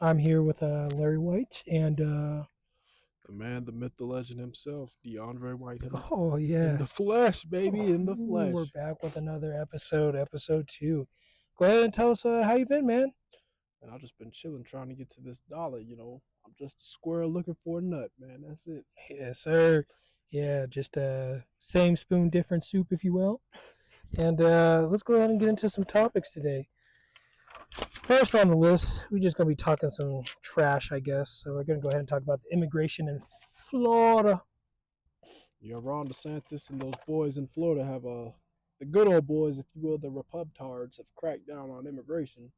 I'm here with Larry White, and The man, the myth, the legend himself, DeAndre Whitehead. oh In yeah, the flesh, baby, in the we're flesh. back with another episode, episode 2. Go ahead and tell us how you been, man. And I've just been chilling trying to get to this dollar. I'm just a squirrel looking for a nut, man. That's it. Yes, sir. Yeah, just same spoon, different soup, if you will. And let's go ahead and get into some topics today. First on the list, we're just gonna be talking some trash, I guess. So we're gonna go ahead and talk about the immigration in Florida. Ron DeSantis and those boys in Florida have the good old boys, if you will, the Repubtards, have cracked down on immigration.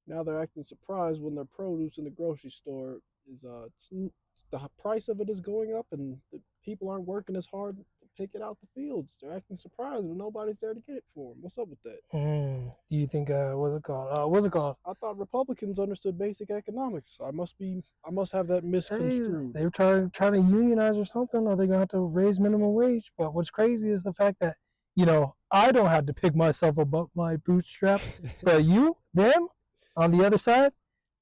Now they're acting surprised when their produce in the grocery store is the price of it is going up and the people aren't working as hard to pick it out the fields. They're acting surprised when nobody's there to get it for them. What's up with that? Do you think what's it called? What's it called? I thought Republicans understood basic economics. I must have that Hey, misconstrued. they were trying to unionize or something, or they're gonna have to raise minimum wage. But what's crazy is the fact that I don't have to pick myself up my bootstraps, but them, on the other side,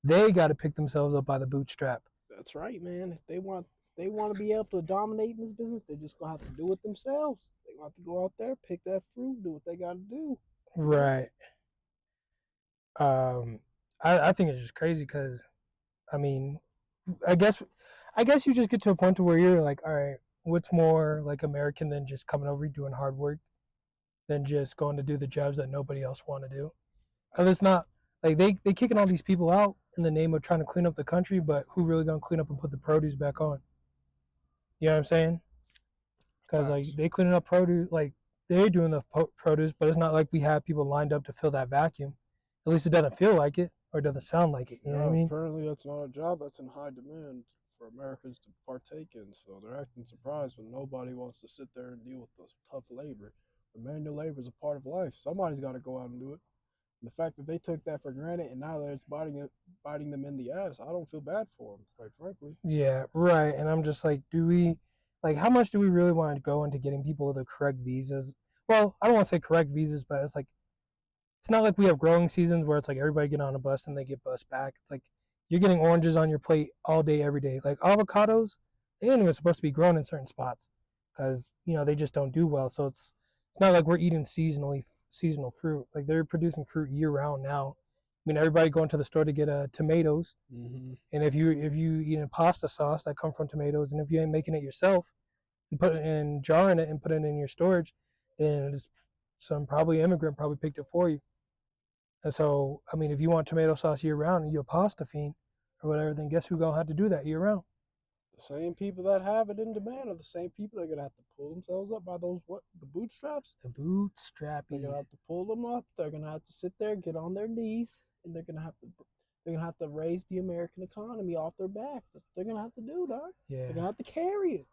they got to pick themselves up by the bootstrap. That's right, man. If they want to be able to dominate in this business, they just gonna have to do it themselves. They gonna have to go out there, pick that fruit, do what they gotta do. Right. Um, I think it's just crazy because I mean, I guess I guess you just get to a point to where you're like, all right, what's more like American than just coming over doing hard work than just going to do the jobs that nobody else want to do? Because it's not like they kicking all these people out in the name of trying to clean up the country, but who really gonna clean up and put the produce back on? You know what I'm saying? Because like Facts. they cleaning up produce, like they're doing the produce, but it's not like we have people lined up to fill that vacuum. At least it doesn't feel like it, or it doesn't sound like it. You know what I Yeah, mean? apparently that's not a job that's in high demand for Americans to partake in. So they're acting surprised when nobody wants to sit there and deal with the tough labor. The manual labor is a part of life. Somebody's got to go out and do it. And the fact that they took that for granted and now that it's biting them in the ass, I don't feel bad for them, quite frankly. Yeah, right. And I'm just like, how much do we really want to go into getting people the correct visas? Well, I don't want to say correct visas, but it's not like we have growing seasons where it's like everybody get on a bus and they get bus back. It's like you're getting oranges on your plate all day, every day. Like avocados, they ain't even supposed to be grown in certain spots because they just don't do well. So it's not like we're eating seasonal fruit. Like they're producing fruit year round now. I mean, everybody going to the store to get tomatoes, Mm-hmm. and if you eat a pasta sauce that come from tomatoes, and if you ain't making it yourself, and put it in jarring it and put it in your storage, then it's some probably immigrant probably picked it for you. And so, I mean, if you want tomato sauce year round and you're a pasta fiend or whatever, then guess who's gonna have to do that year round? The same people that have it in demand are the same people that are gonna have to pull themselves up by those the bootstraps. The They're bootstrappy. gonna have to pull them up. They're gonna have to sit there, get on their knees, and they're gonna have to raise the American economy off their backs. That's what they're gonna have to do, dog. They're Yeah, gonna have to carry it.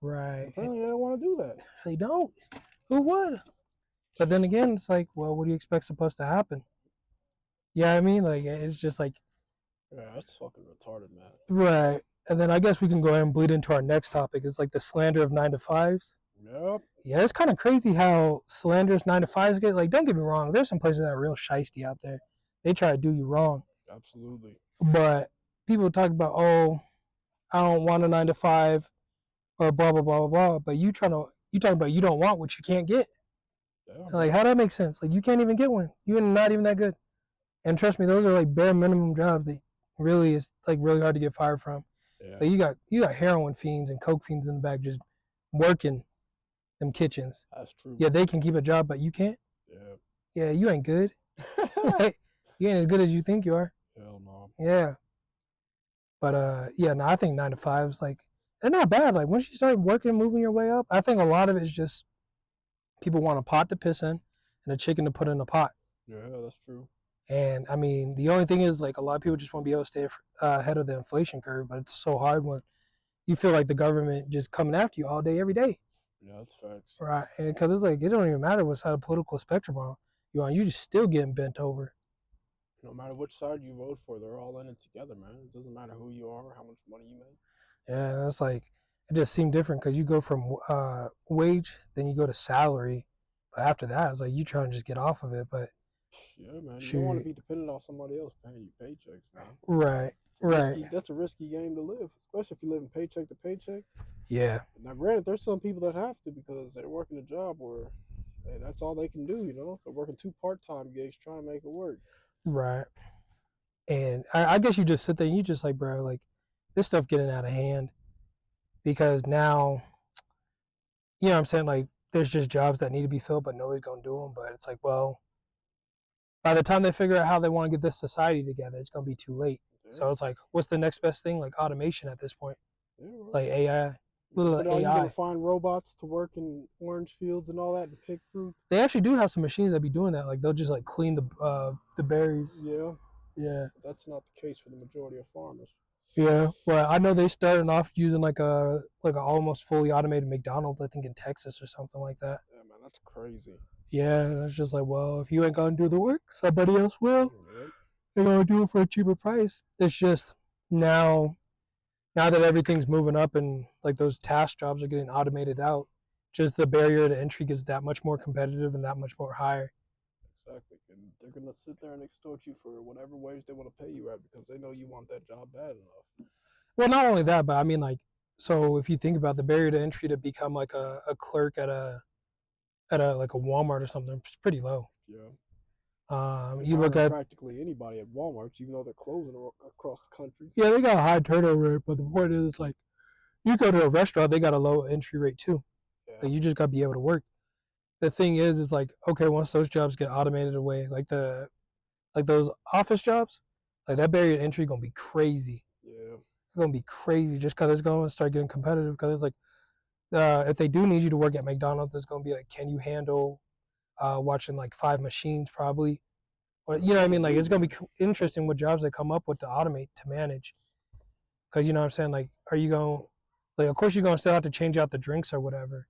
And right. apparently, they don't want to do that. They don't. Who would? But then again, it's like, well, what do you expect supposed to happen? Yeah, I mean, like it's just like Yeah, that's fucking retarded, man. right. And then I guess we can go ahead and bleed into our next topic. It's like the slander of 9 to 5s. Yep. Yeah, it's kind of crazy how slanderous 9 to 5s get. Like, don't get me wrong, there's some places that are real shisty out there. They try to do you wrong, Absolutely. but people talk about, oh, I don't want a 9 to 5 or blah blah blah blah blah. But you talk about you don't want what you can't get. Yeah, Like, man. how that makes sense? Like, you can't even get one. You're not even that good. And trust me, those are like bare minimum jobs that really is like really hard to get fired from. Yeah, Like, you got heroin fiends and coke fiends in the back just working them kitchens. that's true. Yeah, they can keep a job, but you can't. Yeah. Yeah, you ain't good. You ain't as good as you think you are. Hell no. Yeah, but yeah, no, I think 9 to 5s like they're not bad. Like once you start working, moving your way up, I think a lot of it is just people want a pot to piss in and a chicken to put in a pot. Yeah, that's true. And I mean, the only thing is like a lot of people just want to be able to stay ahead of the inflation curve, but it's so hard when you feel like the government just coming after you all day, every day, Yeah, that's facts. right? And because it's like it don't even matter what side of the political spectrum you're on, you just still getting bent over. No matter which side you vote for, they're all in it together, man. It doesn't matter who you are or how much money you make. Yeah, and it's like it just seemed different because you go from wage, then you go to salary, but after that, it's like you trying to just get off of it. But Yeah, man. You don't want to shoot, be dependent on somebody else paying you paychecks, man. right? Right. That's a risky game to live, especially if you live in paycheck to paycheck. Yeah. Now, granted, there's some people that have to because they're working a job where that's all they can do. They're working 2 part-time gigs trying to make it work. Right. And I guess you just sit there and you just like, bro, like this stuff getting out of hand because now, you know what I'm saying? Like there's just jobs that need to be filled, but nobody's going to do them. But it's like, well, by the time they figure out how they want to get this society together, it's going to be too late. Yeah. So it's like, what's the next best thing? Like automation at this point. Yeah, right. Like AI. But are you going to find robots to work in orange fields and all that and pick fruit? They actually do have some machines that be doing that. Like they'll just like clean the berries. Yeah. Yeah. That's not the case for the majority of farmers. Yeah. Well, I know they started off using like a almost fully automated McDonald's, I think in Texas or something like that. Yeah, man, that's crazy. Yeah, and it's just like, well, if you ain't gonna do the work, somebody else will. Yep. They're gonna do it for a cheaper price. It's just now that everything's moving up and like those task jobs are getting automated out, just the barrier to entry gets that much more competitive and that much more higher. Exactly. And they're going to sit there and extort you for whatever wage they want to pay you at because they know you want that job bad enough. Well, not only that, but I mean, like, so if you think about the barrier to entry to become like a clerk at a like a Walmart or something, it's pretty low. Yeah. You look at practically anybody at Walmart, even though they're closing across the country. Yeah, they got a high turnover rate, but the point is, like, you go to a restaurant, they got a low entry rate too. Yeah. Like, you just got to be able to work. The thing is like, okay, once those jobs get automated away, like those office jobs, like that barrier to entry gonna be crazy. Yeah. It's gonna be crazy just because it's gonna start getting competitive. Because it's like, if they do need you to work at McDonald's, it's gonna be like, can you handle watching like 5 machines probably? Or, you know what I mean? Like, it's gonna be interesting what jobs they come up with to automate to manage. Because, you know what I'm saying? Like, are you going to, like, of course you're going to still have to change out the drinks or whatever.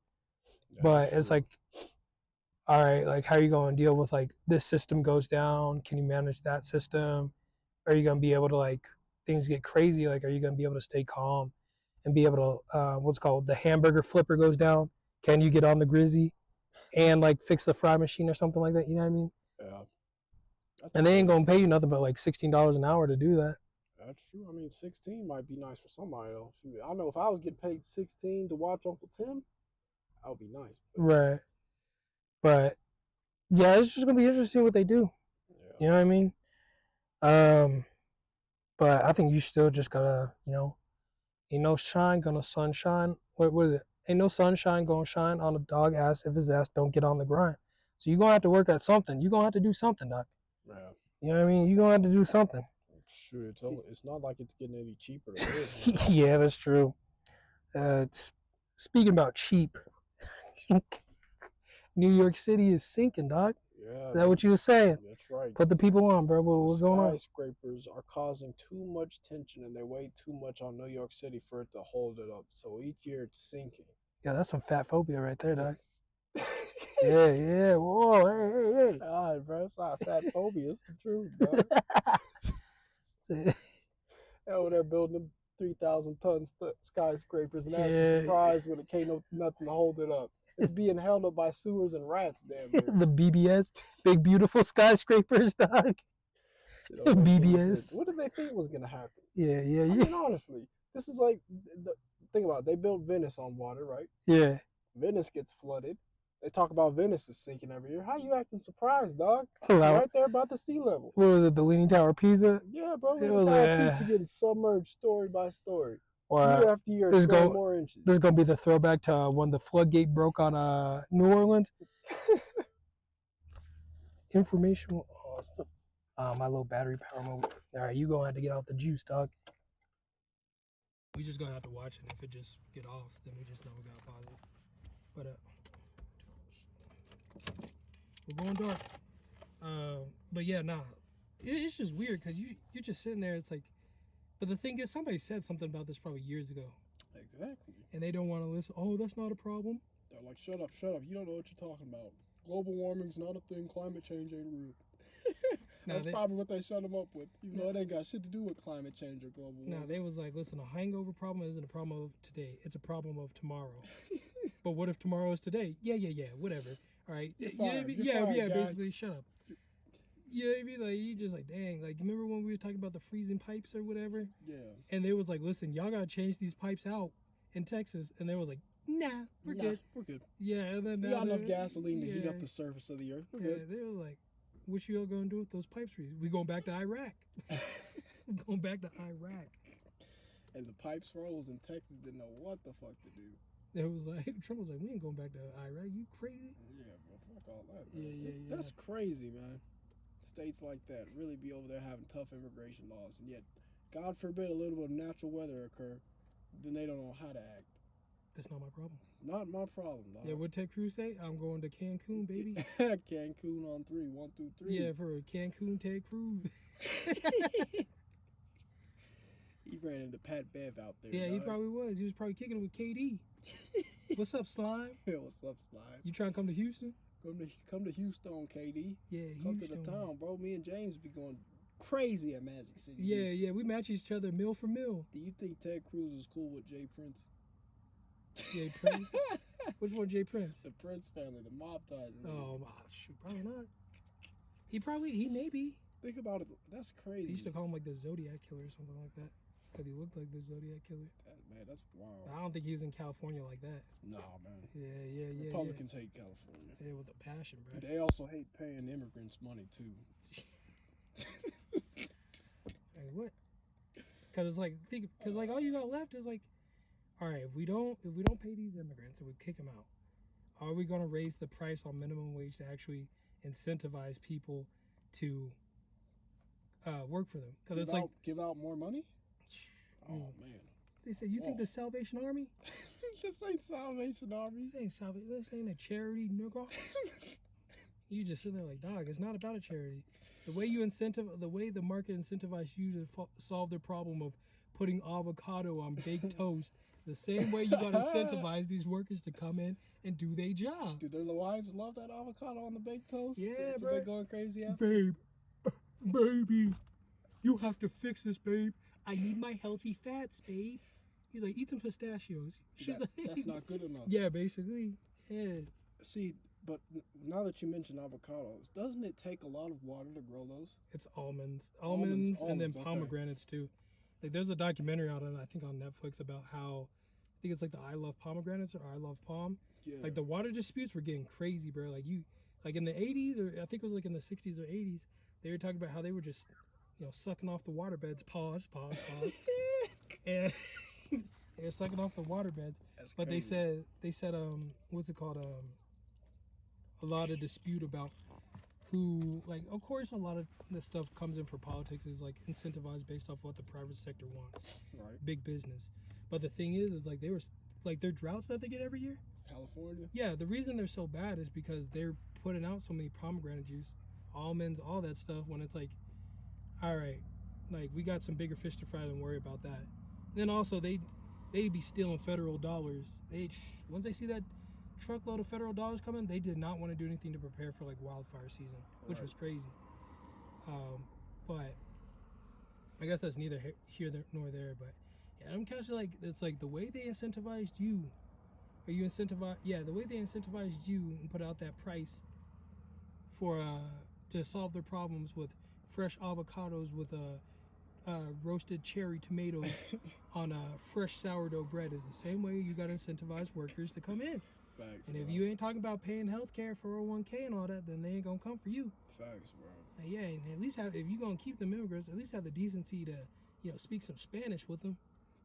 Yeah, but it's like, all right, like, how are you going to deal with, like, this system goes down? Can you manage that system? Are you going to be able to, like, things get crazy? Like, are you going to be able to stay calm and be able to, what's called, the hamburger flipper goes down? Can you get on the Grizzy and, like, fix the fry machine or something like that? You know what I mean? Yeah. And they ain't going to pay you nothing but, like, $16 an hour to do that. That's true. I mean, 16 might be nice for somebody else. I know if I was getting paid 16 to watch Uncle Tim, that would be nice. Right. But yeah, it's just gonna be interesting what they do. Yeah. You know what I mean? But I think you still just gotta, ain't no shine gonna sunshine. What is it? Ain't no sunshine gonna shine on a dog ass if his ass don't get on the grind. So you're gonna have to work at something. You're gonna have to do something, Doc. Yeah. You know what I mean? You're gonna have to do something. Shoot, it's not like it's getting any cheaper to live. Yeah, that's true. Speaking about cheap, New York City is sinking, dog. Yeah. Is that what you were saying? That's right. Put the people on, bro. What's going on? Skyscrapers are causing too much tension and they weigh too much on New York City for it to hold it up. So each year it's sinking. Yeah, that's some fat phobia right there, dog. Yeah. Whoa, hey. All right, bro. It's not fat phobia. It's the truth, dog. Over there building them 3,000-ton skyscrapers and acting surprised when it can't nothing to hold it up. It's being held up by sewers and rats, damn near. The BBS, big beautiful skyscrapers, dog. BBS. What did they think was gonna happen? Yeah. I mean, honestly, this is like think about it. They built Venice on water, right? Yeah. Venice gets flooded. They talk about Venice is sinking every year. How you acting surprised, dog? Right there about the sea level. What was it, the Leaning Tower of Pisa? Yeah, bro. Leaning Tower of Pisa getting submerged story by story. Or, year after year, it's going more inches. There's going to be the throwback to when the floodgate broke on New Orleans. Information. My low battery power mode. All right, you going to have to get out the juice, dog. We just going to have to watch it. If it just get off, then we just know we got to pause it. But, we're going dark. But yeah, nah. It's just weird because you're just sitting there. It's like, but the thing is, somebody said something about this probably years ago. Exactly. And they don't want to listen. Oh, that's not a problem. They're like, shut up. You don't know what you're talking about. Global warming's not a thing. Climate change ain't real. That's probably what they shut them up with. Even though it ain't got shit to do with climate change or global warming. No, they was like, listen, a hangover problem isn't a problem of today. It's a problem of tomorrow. But what if tomorrow is today? Yeah, whatever. All right. You're fired, basically, shut up. You know what I mean? Like, you just like, dang. Like, remember when we were talking about the freezing pipes or whatever? Yeah. And they was like, listen, y'all gotta change these pipes out in Texas. And they was like, nah, we're good. We're good. Yeah, and then We now got enough gasoline to heat yeah. up the surface of the earth. We're Yeah, good. they was like, what you all gonna do with those pipes freeze? We going back to Iraq. Going back to Iraq. And the pipes froze, and Texas didn't know what the fuck to do. It was like Trump was like, we ain't going back to Iraq. You crazy? Yeah, bro. Fuck all that, man. Yeah. That's crazy, man. States like that really be over there having tough immigration laws, and yet, God forbid, a little bit of natural weather occur, then they don't know how to act. That's not my problem. Not my problem, dog. Yeah, what Ted Cruz say? I'm going to Cancun, baby. Cancun on 3, 1, 2, 3. Yeah, for Cancun, Ted Cruz. He ran into Pat Bev out there. Yeah, dog. he probably was. He was probably kicking it with KD. What's up, Slime? Yeah, what's up, Slime? You trying to come to Houston? Come to Houston, KD. Yeah, Come Houston. to the town, bro. Me and James be going crazy at Magic City. Yeah, Houston. yeah, we match each other meal for meal. Do you think Ted Cruz is cool with Jay Prince? Jay Prince? Which one, Jay Prince? The Prince family, the mob ties. Oh, shoot, probably not. He maybe. Think about it. That's crazy. They used to call him like the Zodiac Killer or something like that. Because he looked like the Zodiac Killer. Man, that's wild. I don't think he was in California like that. Nah, man. Yeah. Republicans hate California. Yeah, with a passion, bro. They also hate paying immigrants money, too. Hey, what? Because it's like, all you got left is like, all right, if we don't pay these immigrants and we kick them out, are we going to raise the price on minimum wage to actually incentivize people to work for them? Because it's like, give out more money? Oh, man. They say, you think the Salvation Army? This ain't Salvation Army. This ain't a charity, nigga. You just sit there like, dog, it's not about a charity. The way the market incentivizes you to solve the problem of putting avocado on baked toast, the same way you got to incentivize these workers to come in and do their job. Do their wives love that avocado on the baked toast? Yeah, That's bro. what they're going crazy after? Baby, you have to fix this, babe. I need my healthy fats, babe. He's like, eat some pistachios. She's like, that's not good enough. Yeah, basically. Yeah. See, but now that you mention avocados, doesn't it take a lot of water to grow those? It's almonds, and then okay. pomegranates too. Like, there's a documentary out on, I think, on Netflix about how, I think it's like the I Love Pomegranates or I Love Palm. Yeah. Like, the water disputes were getting crazy, bro. Like, in the 80s, or I think it was like in the 60s or 80s, they were talking about how they were just, sucking off the water beds. Pause. And they were sucking off the water beds. That's but crazy. they said, what's it called? A lot of dispute about who, like, of course, a lot of this stuff comes in for politics is like incentivized based off what the private sector wants. Right. Big business. But the thing is like they were, like, their droughts that they get every year. California? Yeah, the reason they're so bad is because they're putting out so many pomegranate juice, almonds, all that stuff, when it's like, all right, like, we got some bigger fish to fry, don't worry about that. And then also they be stealing federal dollars. Once they see that truckload of federal dollars coming, they did not want to do anything to prepare for like wildfire season, which was crazy. But I guess that's neither here nor there. But yeah, I'm kind of like, it's like the way they incentivized you, the way they incentivized you and put out that price for to solve their problems with fresh avocados with roasted cherry tomatoes on fresh sourdough bread is the same way you got to incentivize workers to come in. Facts, and bro. if you ain't talking about paying healthcare, 401k and all that, then they ain't gonna come for you. Facts, bro. And yeah, and at least if you're gonna keep them immigrants, at least have the decency to, speak some Spanish with them.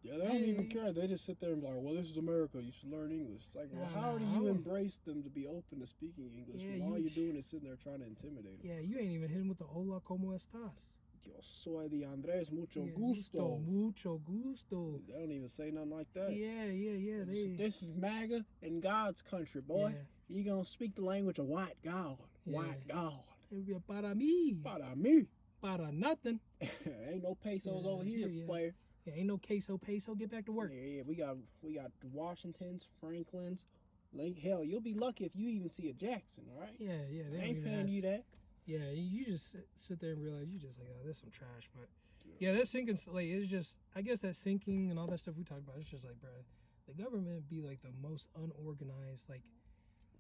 Yeah, they don't even care. They just sit there and be like, well, this is America. You should learn English. It's like, well, how do you embrace them to be open to speaking English when all you're doing is sitting there trying to intimidate them? Yeah, you ain't even hit them with the hola, como estás? Yo soy de Andrés, mucho gusto. Mucho gusto. They don't even say nothing like that. Yeah. This is MAGA in God's country, boy. Yeah. You gonna speak the language of white God. Yeah. White God. It would be para mí. Para me. Para nothing. Ain't no pesos over here, player. Yeah, ain't no peso. Get back to work. Yeah. We got Washingtons, Franklins. Hell, you'll be lucky if you even see a Jackson, all right? Yeah. They ain't paying you that. Yeah, you just sit there and realize you just like, oh, this is some trash. But yeah, that sinking, like, it's just, I guess that sinking and all that stuff we talked about, it's just like, bro, the government be like the most unorganized, like,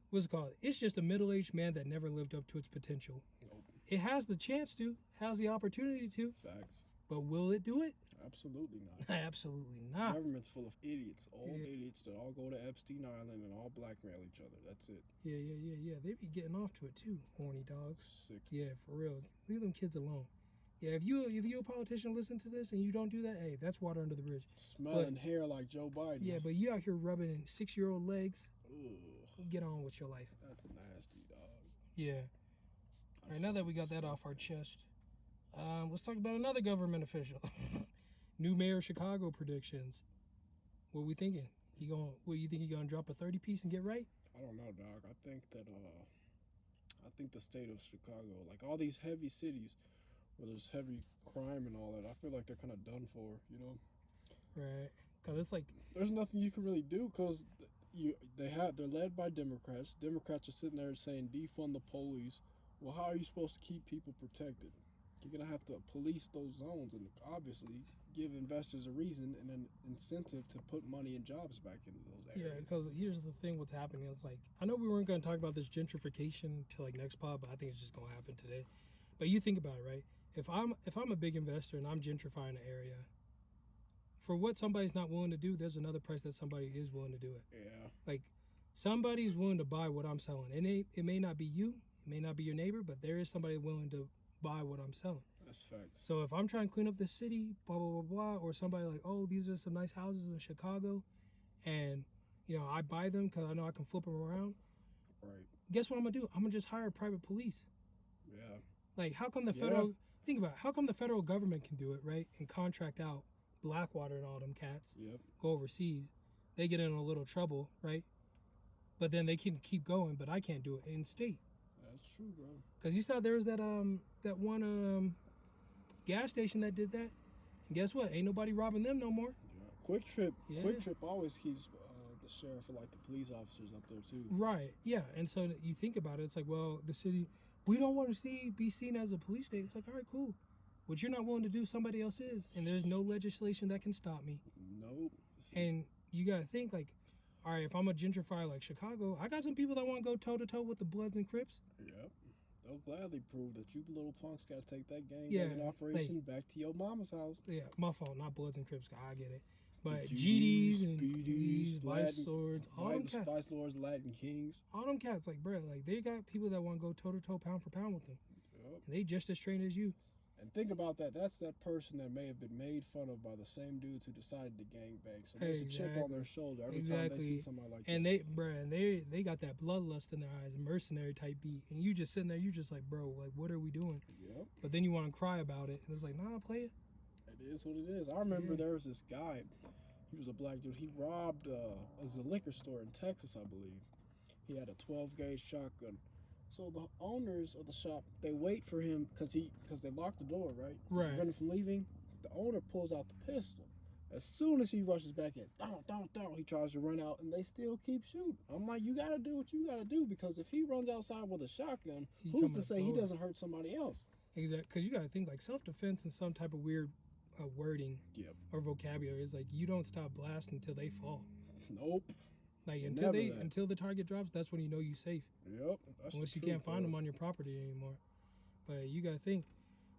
what's it called? It's just a middle-aged man that never lived up to its potential. Nope. It has the chance to, has the opportunity to, Facts. but will it do it? Absolutely not. Absolutely not. Government's full of idiots, old idiots that all go to Epstein Island and all blackmail each other. That's it. Yeah. They be getting off to it too, horny dogs. Sick. Yeah, for real. Leave them kids alone. Yeah, if you a politician, listen to this and you don't do that, hey, that's water under the bridge. Smelling hair like Joe Biden. Yeah, but you out here rubbing 6-year-old legs. Ooh, get on with your life. that's nasty, dog. Yeah. All right, now that we got that off our chest, let's talk about another government official. New mayor of Chicago predictions. What we thinking? What you think he gonna drop a 30 piece and get right? I don't know, dog. I think the state of Chicago, like all these heavy cities where there's heavy crime and all that, I feel like they're kind of done for, you know? Right. Because it's like... There's nothing you can really do because they're led by Democrats. Democrats are sitting there saying defund the police. Well, how are you supposed to keep people protected? You're going to have to police those zones and obviously give investors a reason and an incentive to put money and jobs back into those areas. Yeah, because here's the thing, what's happening is like, I know we weren't going to talk about this gentrification till like next pod, but I think it's just going to happen today. But you think about it, right? If I'm a big investor and I'm gentrifying an area, for what somebody's not willing to do, there's another price that somebody is willing to do it. Yeah. Like, somebody's willing to buy what I'm selling. And it may not be you, it may not be your neighbor, but there is somebody willing to buy what I'm selling. That's facts. So if I'm trying to clean up the city, blah, blah, blah, blah, or somebody like, oh, these are some nice houses in Chicago, and, I buy them because I know I can flip them around. Right. Guess what I'm going to do? I'm going to just hire private police. Yeah. Like, how come the federal... Think about it. How come the federal government can do it, right? And contract out Blackwater and all them cats. Yep. Go overseas. They get in a little trouble, right? But then they can keep going, but I can't do it in state. That's true, bro. Because you saw there was that one gas station that did that. And guess what? Ain't nobody robbing them no more. Yeah. Quick Trip always keeps the sheriff or like the police officers up there too. Right. Yeah. And so you think about it, it's like, well, the city, we don't want to be seen as a police state. It's like, all right, cool. What you're not willing to do, somebody else is, and there's no legislation that can stop me. Nope. And you gotta think like, all right, if I'm a gentrifier like Chicago, I got some people that want to go toe to toe with the Bloods and Crips. Yep. They'll gladly prove that you little punks got to take that gang operation back to your mama's house. Yeah, my fault, not Bloods and Crips. I get it. But GDs and BDs, Vice Lords, all them cats. Vice Lords, Latin Kings. All them cats, like, bro, like, they got people that want to go toe to toe, pound for pound with them. Yep. And they just as trained as you. And think about that. That's that person that may have been made fun of by the same dudes who decided to gangbang. So there's a chip on their shoulder every time they see somebody like that. And they got that bloodlust in their eyes, mercenary type beat. And you just sitting there, you just like, bro, like, what are we doing? Yep. But then you want to cry about it. And it's like, nah, play it. It is what it is. I remember there was this guy. He was a black dude. He robbed a liquor store in Texas, I believe. He had a 12-gauge shotgun. So the owners of the shop, they wait for him because they locked the door, right? Right. Prevent him from leaving. The owner pulls out the pistol. As soon as he rushes back in, he tries to run out, and they still keep shooting. I'm like, you got to do what you got to do, because if he runs outside with a shotgun, who's to say he doesn't hurt somebody else? Exactly, because you got to think, like, self-defense and some type of weird wording or vocabulary is like, you don't stop blasting until they fall. Nope. Like, until the target drops, that's when you know you're safe. Yep. Unless you can't find them on your property anymore. But you got to think,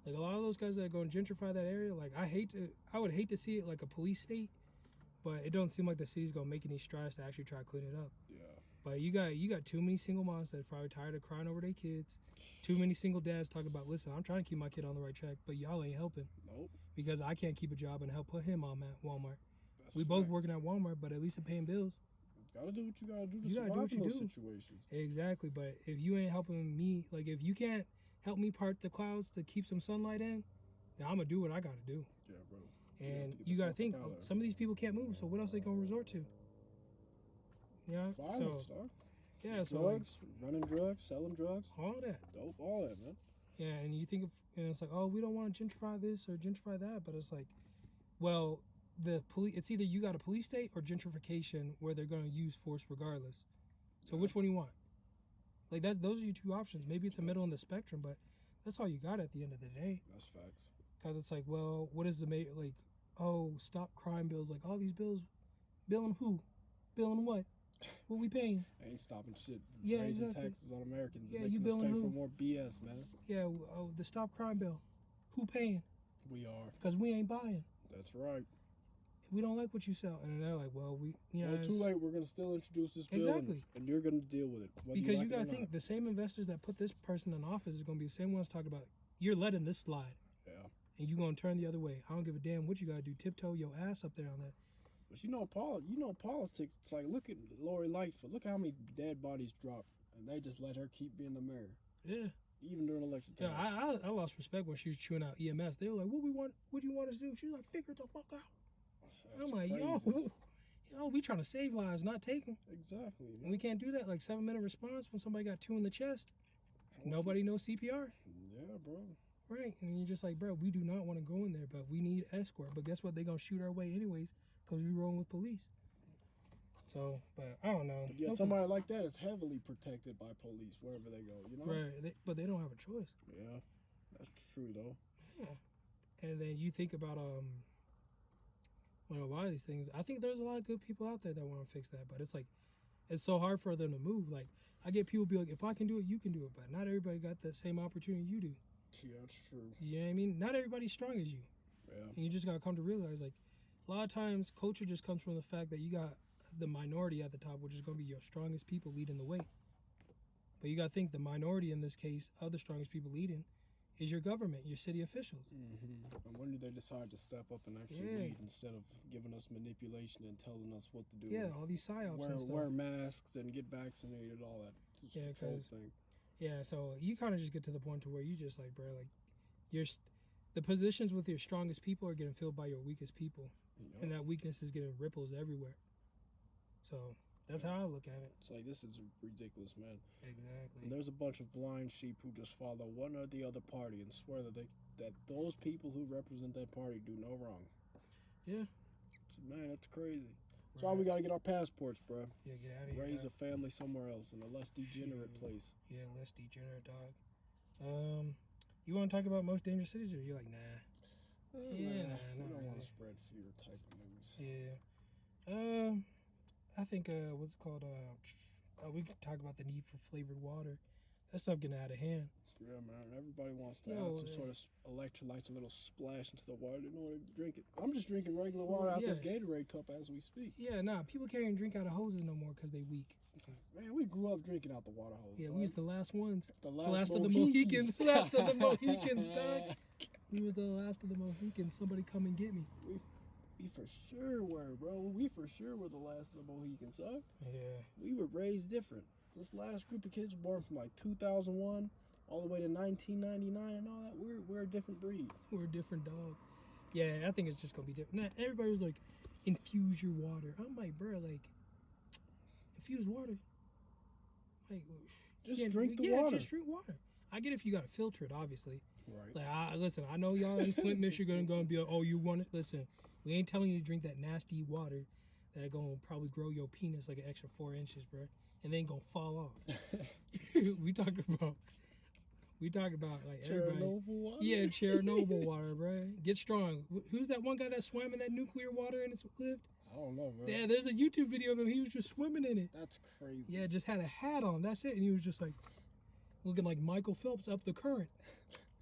like, a lot of those guys that go and gentrify that area, like, I would hate to see it like a police state, but it don't seem like the city's going to make any strides to actually try to clean it up. Yeah. But you got too many single moms that's probably tired of crying over their kids. Too many single dads talking about, listen, I'm trying to keep my kid on the right track, but y'all ain't helping. Nope. Because I can't keep a job and help put him on at Walmart. We both working at Walmart, but at least I'm paying bills. Gotta do what you gotta do to survive in those situations. Exactly, but if you ain't helping me, like, if you can't help me part the clouds to keep some sunlight in, then I'm gonna do what I gotta do. Yeah, bro. And you gotta think, some of these people can't move, so what else they gonna resort to? Yeah, violence, yeah, drugs, running drugs, selling drugs, all that, dope, all that, man. Yeah, and you think and it's like, oh, we don't want to gentrify this or gentrify that, but it's like, well, it's either you got a police state or gentrification where they're going to use force regardless. So which one do you want? Like, those are your two options. Maybe it's a middle in the spectrum, but that's all you got at the end of the day. That's facts. Because it's like, well, what is stop crime bills? Like, all these bills, billing who? Billing what? What we paying? Ain't stopping shit. Yeah, Raising exactly. taxes on Americans. Yeah, Making you us billing pay who? for more BS, man. Yeah, the stop crime bill. Who paying? We are. Because we ain't buying. That's right. We don't like what you sell. And they're like, well, Well, too late. We're going to still introduce this bill. Exactly. And you're going to deal with it. Because you got to think the same investors that put this person in office is going to be the same ones talking about, you're letting this slide. Yeah. And you're going to turn the other way. I don't give a damn what you got to do. Tiptoe your ass up there on that. But politics. It's like, look at Lori Lightfoot. Look how many dead bodies dropped. And they just let her keep being the mayor. Yeah. Even during election time. Yeah, I lost respect when she was chewing out EMS. They were like, what do you want us to do? She was like, figure the fuck out. That's I'm like, crazy. yo, we trying to save lives, not take them. Exactly. Man. And we can't do that. Like 7-minute response when somebody got 2 in the chest. Nobody knows CPR. Yeah, bro. Right. And you're just like, bro, we do not want to go in there, but we need escort. But guess what? They're going to shoot our way anyways because we're rolling with police. So, but I don't know. But yeah, somebody like that is heavily protected by police wherever they go, you know? Right. But they don't have a choice. Yeah, that's true, though. Yeah. And then you think about, a lot of these things. I think there's a lot of good people out there that want to fix that, but it's like, it's so hard for them to move. Like, I get people be like, if I can do it, you can do it. But not everybody got that same opportunity you do. Yeah, that's true. You know what I mean? Not everybody's strong as you. Yeah. And you just got to come to realize, like, a lot of times culture just comes from the fact that you got the minority at the top, which is going to be your strongest people leading the way. But you got to think the minority in this case, of the strongest people leading, is your government, your city officials. Mm-hmm. And when do they decide to step up and actually lead instead of giving us manipulation and telling us what to do? Yeah, all these psyops and stuff. Wear masks and get vaccinated, all that control thing. Yeah, so you kind of just get to the point to where you just like, bro, like, the positions with your strongest people are getting filled by your weakest people. Yep. And that weakness is getting ripples everywhere. So that's how I look at it. It's like, this is ridiculous, man. Exactly. And there's a bunch of blind sheep who just follow one or the other party and swear that those people who represent that party do no wrong. Yeah. So, man, that's crazy. That's why we got to get our passports, bro. Yeah, get out of here. Raise a family somewhere else in a less degenerate place. Yeah, less degenerate, dog. You want to talk about most dangerous cities, or you're like, nah? Nah, we don't want to spread fear type of news. Yeah. I think what's it called? We could talk about the need for flavored water. That stuff getting out of hand. Yeah, man. Everybody wants to add some sort of electrolytes, a little splash into the water. They don't want to drink it. I'm just drinking regular water out this Gatorade cup as we speak. Yeah, nah. People can't even drink out of hoses no more because they weak. Man, we grew up drinking out the water hose. Yeah, we was the last ones. The last of the Mohicans. Last of the Mohicans, dog. We was the last of the Mohicans. Somebody come and get me. We for sure were, bro. We for sure were the last of the Mohicans, son. Yeah. We were raised different. This last group of kids were born from like 2001 all the way to 1999 and all that. We're a different breed. We're a different dog. Yeah, I think it's just gonna be different. Now, everybody was like, infuse your water. I'm like, bro, like, infuse water. Like, just drink the water. Just drink water. I get if you gotta filter it, obviously. Right. Like, listen, I know y'all in Flint, Michigan, gonna be like, oh, you want it? Listen, we ain't telling you to drink that nasty water that gonna probably grow your penis like an extra 4 inches, bro, and then gonna fall off. we talking about like everybody. Chernobyl water. Yeah, Chernobyl water, bro. Get strong. Who's that one guy that swam in that nuclear water and it's lived? I don't know, bro. Yeah, there's a YouTube video of him. He was just swimming in it. That's crazy. Yeah, just had a hat on. That's it. And he was just like looking like Michael Phelps up the current.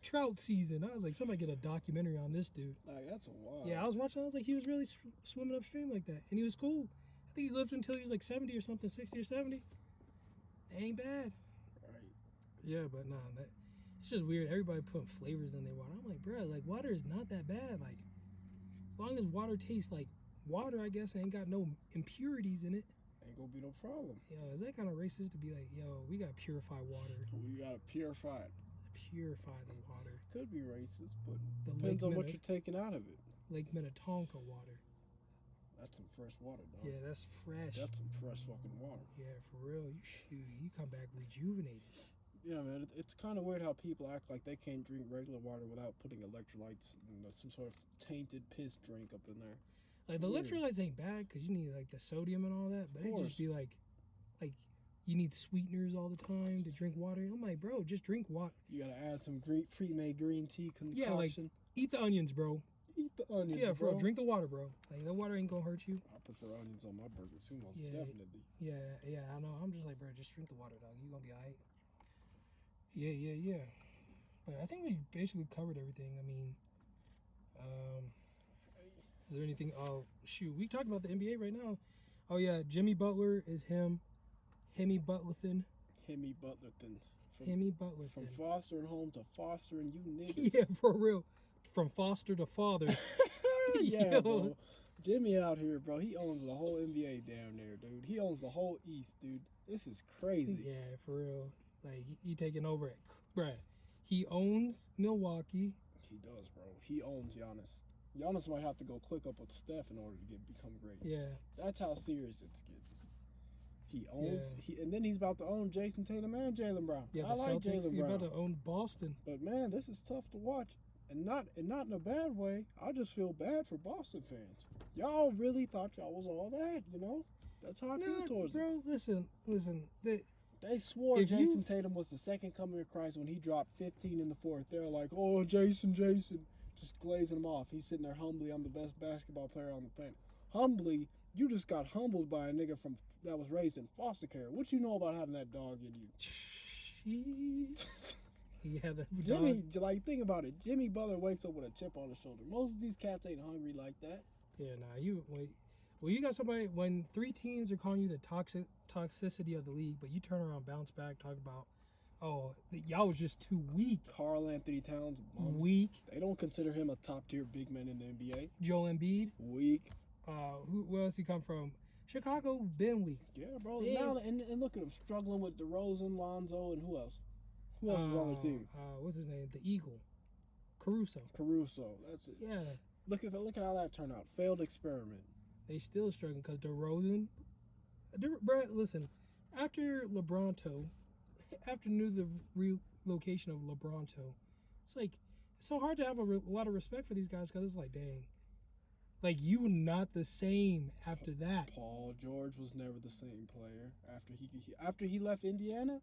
Trout season. I was like, somebody get a documentary on this dude. Like, that's wild. Yeah, I was watching. I was like, he was really swimming upstream like that, and he was cool. I think he lived until he was like 70 or something, 60 or 70. Ain't bad. Right. Yeah, but nah, it's just weird. Everybody putting flavors in their water. I'm like, bro, like water is not that bad. Like, as long as water tastes like water, I guess, and ain't got no impurities in it. Ain't gonna be no problem. Yo, is that kind of racist to be like, yo, we gotta purify water? We gotta purify it. Purify the water. Could be racist, but depends on what you're taking out of it. Lake Minnetonka water. That's some fresh water, dog. Yeah, that's fresh. That's some fresh fucking water. Yeah, for real. You come back rejuvenated. Yeah, man. It's kind of weird how people act like they can't drink regular water without putting electrolytes and some sort of tainted piss drink up in there. Like, the electrolytes ain't bad because you need, like, the sodium and all that. But it just be like, you need sweeteners all the time to drink water. I'm like, bro, just drink water. You gotta add some pre-made green tea concoction. Yeah, like, eat the onions, bro. Eat the onions, Yeah, bro. bro. Drink the water, bro. Like, that water ain't gonna hurt you. I prefer onions on my burger too, most definitely. Yeah, I know. I'm just like, bro, just drink the water, dog. You gonna be alright. Yeah. But I think we basically covered everything. I mean, is there anything? Oh, shoot. We talked about the NBA right now. Oh, yeah. Jimmy Butler is him. Hemi Butlerthin. Hemi Butlerthin. Hemi Butlerthin. From fostering home to fostering you niggas. Yeah, for real. From foster to father. Yeah, Yo. bro. Jimmy out here, bro. He owns the whole NBA down there, dude. He owns the whole East, dude. This is crazy. Yeah, for real. Like, he taking over it. Bruh. He owns Milwaukee. He does, bro. He owns Giannis. Giannis might have to go click up with Steph in order to become great. Yeah. That's how serious it's getting. He owns, and then he's about to own Jason Tatum and Jaylen Brown. Yeah, I like Jaylen Brown. He's about to own Boston. But man, this is tough to watch, and not in a bad way. I just feel bad for Boston fans. Y'all really thought y'all was all that, you know? That's how I feel towards them. Bro, listen. They swore Jason Tatum was the second coming of Christ when he dropped 15 in the fourth. They're like, oh, Jason, just glazing him off. He's sitting there humbly. I'm the best basketball player on the planet. Humbly, you just got humbled by a nigga that was raised in foster care. What you know about having that dog in you? Yeah, that Jimmy, like, think about it. Jimmy Butler wakes up with a chip on his shoulder. Most of these cats ain't hungry like that. Yeah, you got somebody, when 3 teams are calling you the toxicity of the league, but you turn around, bounce back, talk about, oh, y'all was just too weak. Karl Anthony Towns, weak. They don't consider him a top tier big man in the NBA. Joel Embiid, weak. Where else he come from? Chicago, been weak. Yeah, bro. Now and look at him struggling with DeRozan, Lonzo, and who else? Who else is on their team? What's his name? The Eagle, Caruso. That's it. Yeah. Look at how that turned out. Failed experiment. They still struggling because DeRozan. Bro, listen. After knew the relocation of LeBronto, it's so hard to have a lot of respect for these guys because it's like, dang. Like, you not the same after that. Paul George was never the same player after he left Indiana.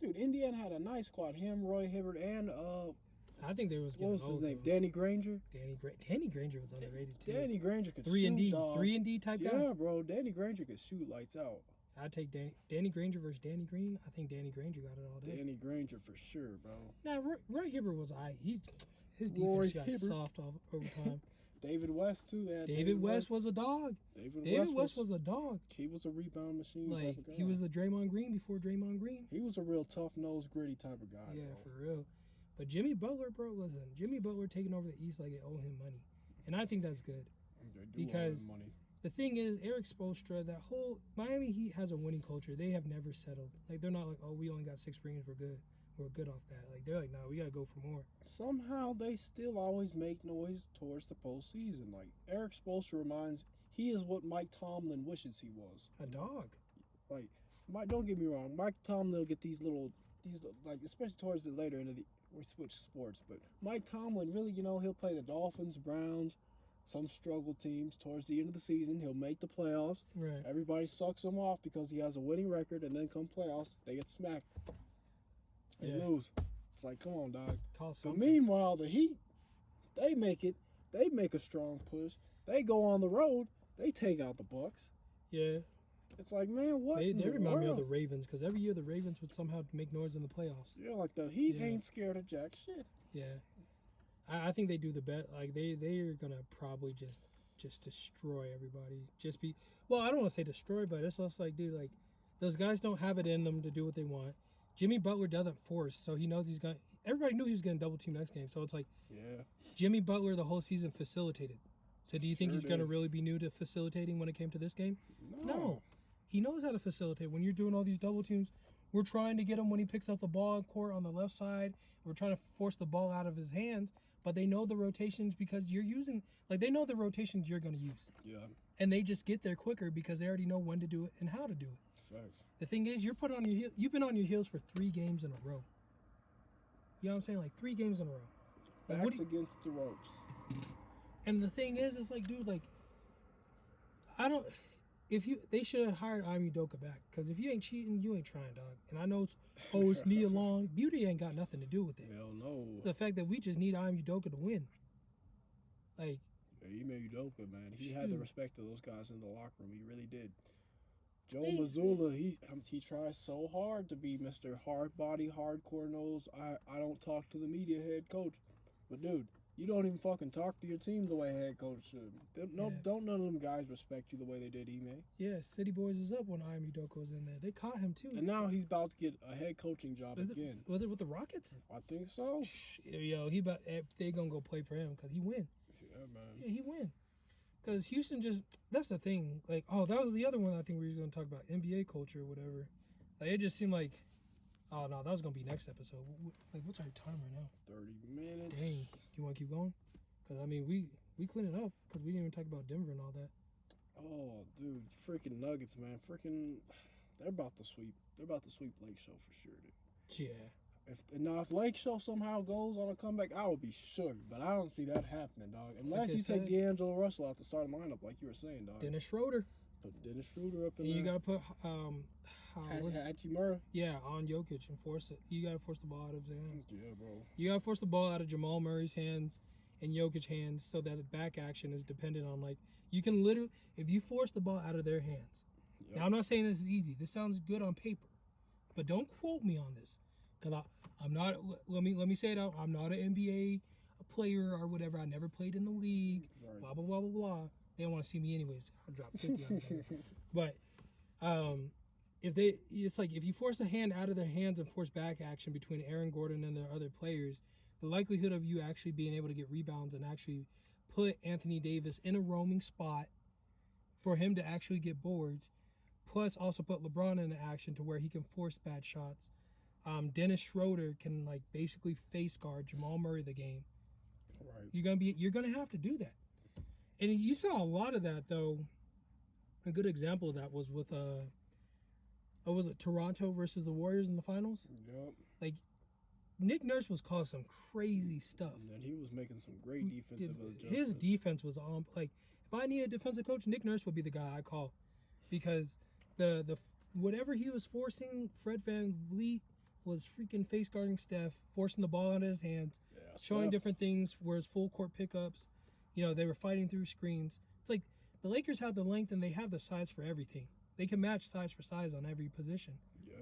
Dude, Indiana had a nice squad. Him, Roy Hibbert, and I think there was. What was his name? Danny Granger. Danny Granger was underrated too. Danny Granger could shoot. 3-and-D type guy. Yeah, bro. Danny Granger could shoot lights out. I'd take Danny Granger versus Danny Green. I think Danny Granger got it all day. Danny Granger for sure, bro. Nah, Roy Hibbert was his defense got soft over time. David West too. David West was a dog. David West was a dog. He was a rebound machine. Like, type of guy. He was the Draymond Green before Draymond Green. He was a real tough-nosed, gritty type of guy. Yeah, bro. for real. But Jimmy Butler, bro, listen. Jimmy Butler taking over the East like it owe him money, and I think that's good. Because money. The thing is, Eric Spoelstra, that whole Miami Heat has a winning culture. They have never settled. Like, they're not like, oh, we only got 6 rings, we're good. We're good off that. Like, they're like, nah, we gotta go for more. Somehow they still always make noise towards the postseason. Like, Eric Spoelstra he is what Mike Tomlin wishes he was. A dog. Like, don't get me wrong, Mike Tomlin will get these like, especially towards the later end of we switch sports, but Mike Tomlin really, he'll play the Dolphins, Browns, some struggle teams. Towards the end of the season, he'll make the playoffs. Right. Everybody sucks him off because he has a winning record, and then come playoffs, they get smacked. They lose. It's like, come on, dog. But meanwhile, the Heat, they make it. They make a strong push. They go on the road. They take out the Bucks. Yeah. It's like, man, what? They remind me of the Ravens because every year the Ravens would somehow make noise in the playoffs. Yeah, like the Heat ain't scared of jack shit. Yeah. I think they do the bet. Like, they're gonna probably just destroy everybody. I don't want to say destroy, but it's just like, dude, like, those guys don't have it in them to do what they want. Jimmy Butler doesn't force, so he knows he's going to... Everybody knew he was going to double team next game, so it's like... Yeah. Jimmy Butler the whole season facilitated. So do you think he's going to really be new to facilitating when it came to this game? No. He knows how to facilitate. When you're doing all these double teams, we're trying to get him when he picks up the ball in court on the left side. We're trying to force the ball out of his hands, but they know the rotations because you're using... Like, they know the rotations you're going to use. Yeah. And they just get there quicker because they already know when to do it and how to do it. Facts. The thing is, you've been on your heels for 3 games in a row. You know what I'm saying? Like, 3 games in a row. Like, Backs against the ropes. And the thing is, it's like, dude, like, they should have hired Ime Udoka back. Because if you ain't cheating, you ain't trying, dog. And I know it's Nia Long. Beauty ain't got nothing to do with it. Hell no. It's the fact that we just need Ime Udoka to win. Like, Ime Udoka, man, he had the Shoot. respect of those guys in the locker room. He really did. Joe Hey, Mazzulla, he tries so hard to be Mr. Hard Body, Hardcore Nose. I don't talk to the media head coach, but dude, you don't even fucking talk to your team the way head coach should. Don't none of them guys respect you the way they did Ime. Yeah, City Boys was up when Ime Udoka was in there. They caught him too. And now he's about to get a head coaching job again. Was it with the Rockets? I think so. Yo, they gonna go play for him because he win. Yeah, man. Yeah, he win. Because Houston that's the thing. Like, oh, that was the other one I think we were going to talk about, NBA culture or whatever. Like, it just seemed like, oh, no, that was going to be next episode. Like, what's our time right now? 30 minutes. Dang. Do you want to keep going? Because, I mean, we clean it up because we didn't even talk about Denver and all that. Oh, dude, freaking Nuggets, man. They're about to sweep. They're about to sweep Lake Show for sure, dude. Yeah. If Lake Show somehow goes on a comeback, I would be shook. But I don't see that happening, dog. Unless you take D'Angelo Russell out the starting lineup, like you were saying, dog. Dennis Schroeder. Put Dennis Schroeder up in and there. You got to put Hachimura. Yeah, on Jokic and force it. You got to force the ball out of his hands. Yeah, bro. You got to force the ball out of Jamal Murray's hands and Jokic's hands so that the back action is dependent on, like, you can literally, if you force the ball out of their hands. Yep. Now, I'm not saying this is easy. This sounds good on paper. But don't quote me on this. Because I'm not, let me say it out. I'm not an NBA player or whatever. I never played in the league. Right. Blah, blah, blah, blah, blah. They don't want to see me anyways. I'll drop 50 on them. But it's like if you force a hand out of their hands and force back action between Aaron Gordon and their other players, the likelihood of you actually being able to get rebounds and actually put Anthony Davis in a roaming spot for him to actually get boards, plus also put LeBron in action to where he can force bad shots. Dennis Schroeder can, like, basically face guard Jamal Murray the game. Right. You're gonna have to do that. And you saw a lot of that, though. A good example of that was with was it Toronto versus the Warriors in the finals? Yep. Like, Nick Nurse was calling some crazy stuff. And he was making some great defensive adjustments. His defense was on. Like, if I need a defensive coach, Nick Nurse would be the guy I call, because the whatever he was forcing, Fred VanVleet was freaking face guarding Steph, forcing the ball out of his hands, showing different things, whereas full court pickups, they were fighting through screens. It's like the Lakers have the length and they have the size for everything. They can match size for size on every position. Yeah,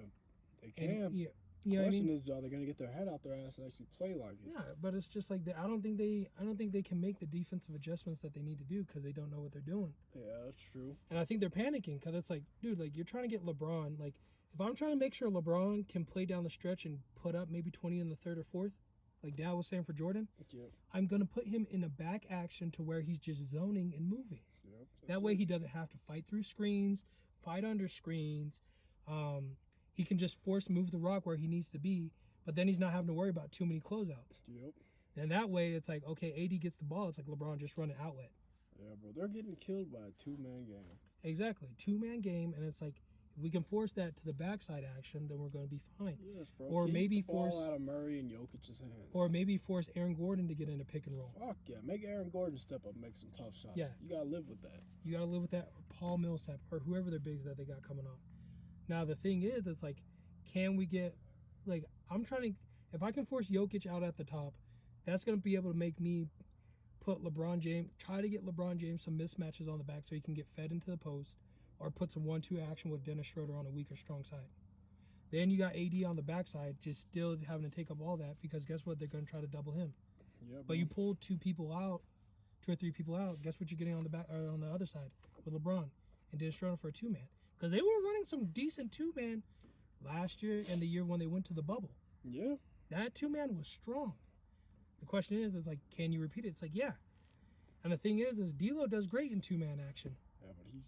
they can. And, the question is, are they going to get their head out their ass and actually play like it? Yeah, but it's just like I don't think they can make the defensive adjustments that they need to do because they don't know what they're doing. Yeah, that's true. And I think they're panicking because it's like, dude, like, you're trying to get LeBron. Like, if I'm trying to make sure LeBron can play down the stretch and put up maybe 20 in the third or fourth, like Dad was saying for Jordan, I'm going to put him in a back action to where he's just zoning and moving. Yep, that way he doesn't have to fight through screens, fight under screens. He can just move the rock where he needs to be, but then he's not having to worry about too many closeouts. Yep. And that way it's like, okay, AD gets the ball. It's like LeBron just running outlet. Yeah, bro. They're getting killed by a two-man game. Exactly. Two-man game, and it's like, if we can force that to the backside action, then we're going to be fine. Yes, bro. Or keep maybe the ball out of Murray and Jokic's hands. Or maybe force Aaron Gordon to get in a pick and roll. Fuck yeah. Make Aaron Gordon step up and make some tough shots. Yeah. You got to live with that. You got to live with that. Or Paul Millsap, or whoever their bigs that they got coming off. Now, the thing is, it's like, can we get, like, I'm trying to, if I can force Jokic out at the top, that's going to be able to make me try to get LeBron James some mismatches on the back so he can get fed into the post, or put some 1-2 action with Dennis Schroeder on a weaker, strong side. Then you got AD on the backside, just still having to take up all that, because guess what? They're going to try to double him. Yeah, but you pull 2 or 3 people out, guess what you're getting on the back, or on the other side with LeBron and Dennis Schroeder for a 2-man. Because they were running some decent 2-man last year and the year when they went to the bubble. Yeah. That 2-man was strong. The question is like, can you repeat it? It's like, yeah. And the thing is D'Lo does great in 2-man action. Yeah, but he's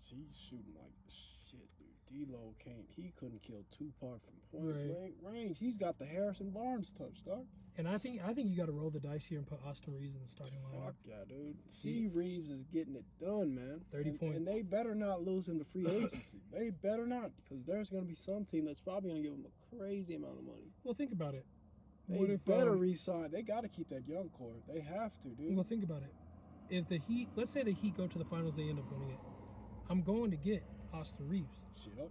shooting like shit, dude. D'Lo he couldn't kill Tupac from point blank range. He's got the Harrison Barnes touch, dog. And I think you got to roll the dice here and put Austin Reeves in the starting lineup. Fuck yeah, dude. C. Reeves is getting it done, man. 30 points. And they better not lose him to free agency. They better not, because there's going to be some team that's probably going to give him a crazy amount of money. Well, think about it. They better re-sign. They got to keep that young core. They have to, dude. Well, think about it. If the Heat, let's say the Heat go to the finals, they end up winning it. I'm going to get Austin Reeves. Yep.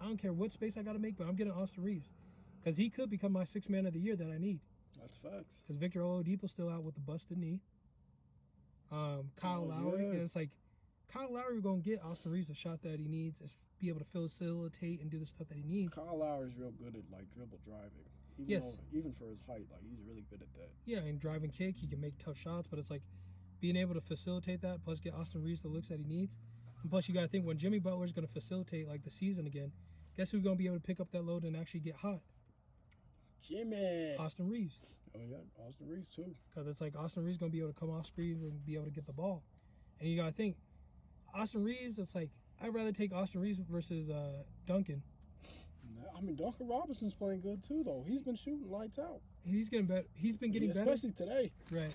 I don't care what space I got to make, but I'm getting Austin Reeves. Because he could become my 6th man of the year that I need. That's facts. Because Victor Oladipo's still out with a busted knee. Kyle Lowry. Yeah. And it's like Kyle Lowry going to get Austin Reeves the shot that he needs, is be able to facilitate and do the stuff that he needs. Kyle Lowry's real good at like dribble driving. Even for his height, like he's really good at that. Yeah, and drive and kick, he can make tough shots, but it's like being able to facilitate that, plus get Austin Reeves the looks that he needs. And plus, you got to think when Jimmy Butler's going to facilitate like the season again, guess who's going to be able to pick up that load and actually get hot? Jimmy. Austin Reeves. Oh, yeah, Austin Reeves too. Because it's like Austin Reeves going to be able to come off screens and be able to get the ball. And you got to think, Austin Reeves, it's like, I'd rather take Austin Reeves versus Duncan. I mean, Duncan Robinson's playing good too, though. He's been shooting lights out. He's getting better. He's been getting better. Especially today. Right.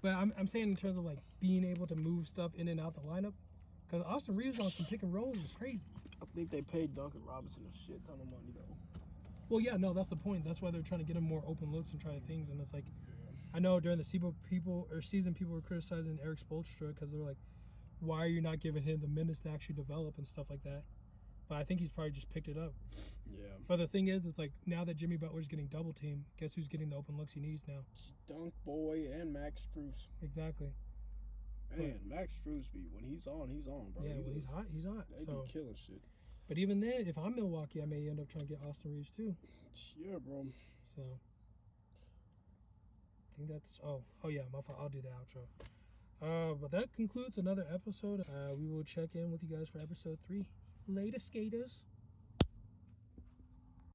But I'm saying in terms of like being able to move stuff in and out the lineup, because Austin Reeves on some pick and rolls is crazy. I think they paid Duncan Robinson a shit ton of money, though. Well, yeah, no, that's the point. That's why they're trying to get him more open looks and try things. And it's like, I know during the season people were criticizing Eric Spoelstra because they're like, why are you not giving him the minutes to actually develop and stuff like that? But I think he's probably just picked it up. Yeah. But the thing is, it's like now that Jimmy Butler's getting double teamed, guess who's getting the open looks he needs now? Dunk Boy and Max Strus. Exactly. Man, Max Strus, when he's on, bro. Yeah, when he's hot, he's hot. They be killing shit. But even then, if I'm Milwaukee, I may end up trying to get Austin Reeves too. Yeah, bro. So I think that's oh yeah, my fault. I'll do the outro. But that concludes another episode. We will check in with you guys for episode 3. Later, skaters.